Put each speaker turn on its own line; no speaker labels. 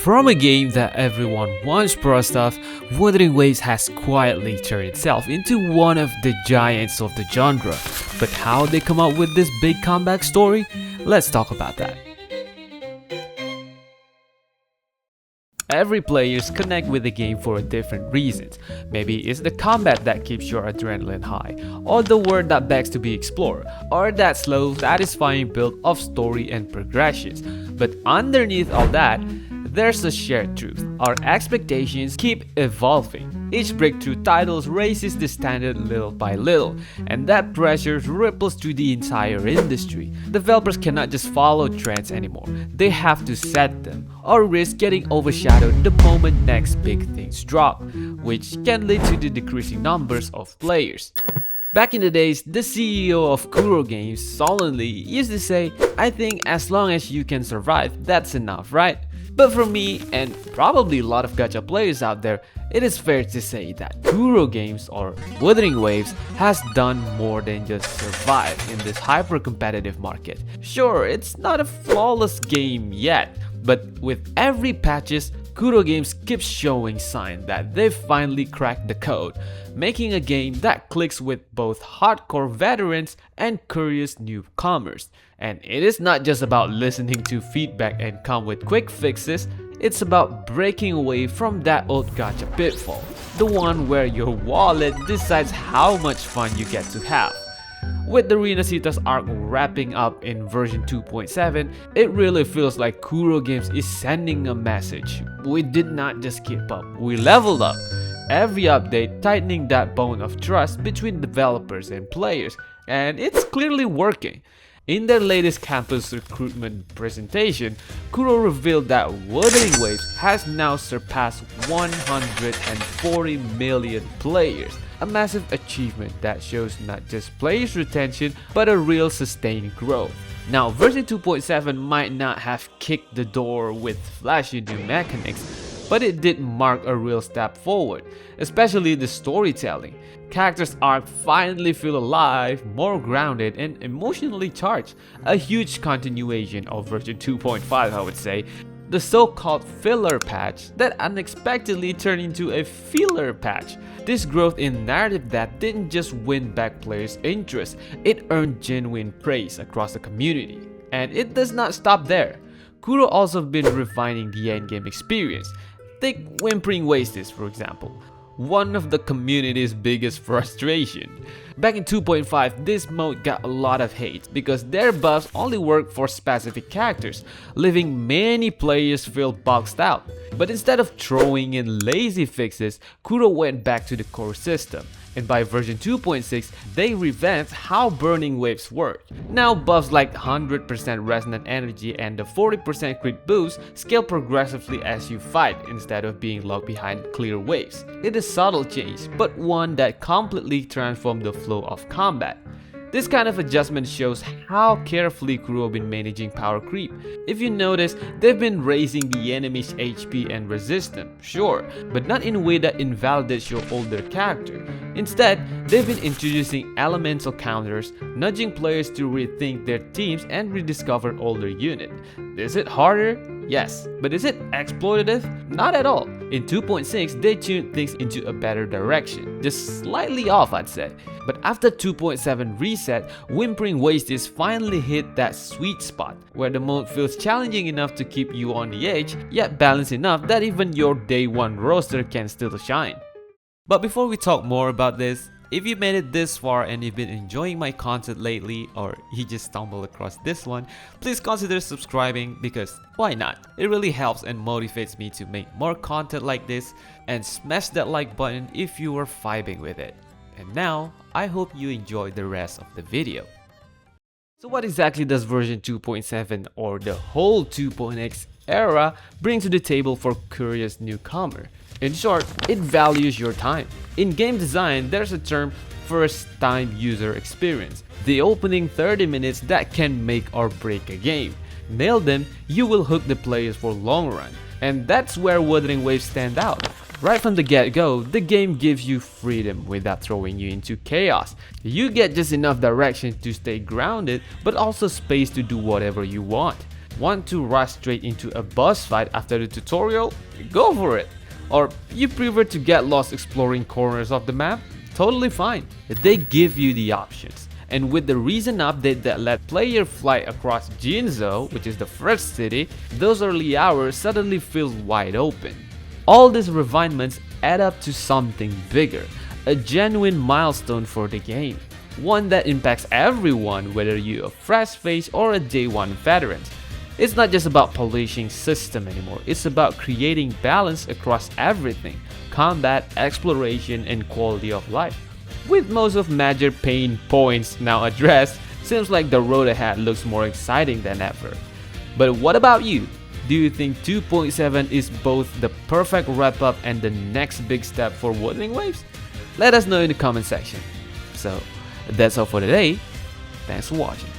From a game that everyone wants pro stuff, Wuthering Waves has quietly turned itself into one of the giants of the genre. But how they come up with this big comeback story? Let's talk about that. Every players connect with the game for different reasons. Maybe it's the combat that keeps your adrenaline high, or the world that begs to be explored, or that slow, satisfying build of story and progressions. But underneath all that, there's a shared truth. Our expectations keep evolving. Each breakthrough titles raises the standard little by little, and that pressure ripples through the entire industry. Developers cannot just follow trends anymore. They have to set them, or risk getting overshadowed the moment next big things drop, which can lead to the decreasing numbers of players. Back in the days, the CEO of Kuro Games solemnly used to say, "I think as long as you can survive, that's enough, right?" But for me, and probably a lot of gacha players out there, it is fair to say that Kuro Games, or Wuthering Waves, has done more than just survive in this hyper-competitive market. Sure, it's not a flawless game yet, but with every patches, Kuro Games keeps showing signs that they've finally cracked the code, making a game that clicks with both hardcore veterans and curious newcomers. And it is not just about listening to feedback and come with quick fixes, it's about breaking away from that old gacha pitfall, the one where your wallet decides how much fun you get to have. With the Renacita's arc wrapping up in version 2.7, it really feels like Kuro Games is sending a message. We did not just keep up, we leveled up. Every update tightening that bone of trust between developers and players, and it's clearly working. In their latest campus recruitment presentation, Kuro revealed that Wuthering Waves has now surpassed 140 million players. A massive achievement that shows not just players' retention, but a real sustained growth. Now, version 2.7 might not have kicked the door with flashy new mechanics, but it did mark a real step forward, especially the storytelling. Characters' arc finally feel alive, more grounded, and emotionally charged. A huge continuation of version 2.5, I would say. The so-called filler patch that unexpectedly turned into a filler patch. This growth in narrative that didn't just win back players' interest, it earned genuine praise across the community. And it does not stop there. Kuro also been refining the endgame experience. Take Wuthering Waves, for example, one of the community's biggest frustration. Back in 2.5, this mode got a lot of hate because their buffs only work for specific characters, leaving many players feel boxed out. But instead of throwing in lazy fixes, Kuro went back to the core system. And by version 2.6, they revamped how burning waves work. Now buffs like 100% resonant energy and the 40% crit boost scale progressively as you fight instead of being locked behind clear waves. It is a subtle change, but one that completely transformed the flow of combat. This kind of adjustment shows how carefully Kuro been managing power creep. If you notice, they've been raising the enemy's HP and resistance, sure, but not in a way that invalidates your older character. Instead, they've been introducing elemental counters, nudging players to rethink their teams and rediscover older units. Is it harder? Yes, but is it exploitative? Not at all. In 2.6, they tuned things into a better direction, just slightly off, I'd say. But after 2.7 reset, Wuthering Waves finally hit that sweet spot, where the mode feels challenging enough to keep you on the edge, yet balanced enough that even your day one roster can still shine. But before we talk more about this, if you made it this far and you've been enjoying my content lately, or you just stumbled across this one, please consider subscribing because why not? It really helps and motivates me to make more content like this, and smash that like button if you are vibing with it. And now, I hope you enjoy the rest of the video. So what exactly does version 2.7 or the whole 2.x era bring to the table for curious newcomer? In short, it values your time. In game design, there's a term first-time user experience, the opening 30 minutes that can make or break a game. Nail them, you will hook the players for long run. And that's where Wuthering Waves stand out. Right from the get-go, the game gives you freedom without throwing you into chaos. You get just enough direction to stay grounded, but also space to do whatever you want. Want to rush straight into a boss fight after the tutorial? Go for it! Or you prefer to get lost exploring corners of the map? Totally fine. They give you the options. And with the recent update that let player fly across Jinzhou, which is the first city, those early hours suddenly feel wide open. All these refinements add up to something bigger, a genuine milestone for the game. One that impacts everyone, whether you're a fresh face or a day one veteran. It's not just about polishing system anymore, it's about creating balance across everything: combat, exploration, and quality of life. With most of major pain points now addressed, seems like the road ahead looks more exciting than ever. But what about you? Do you think 2.7 is both the perfect wrap up and the next big step for Wuthering Waves? Let us know in the comment section. So that's all for today. Thanks for watching.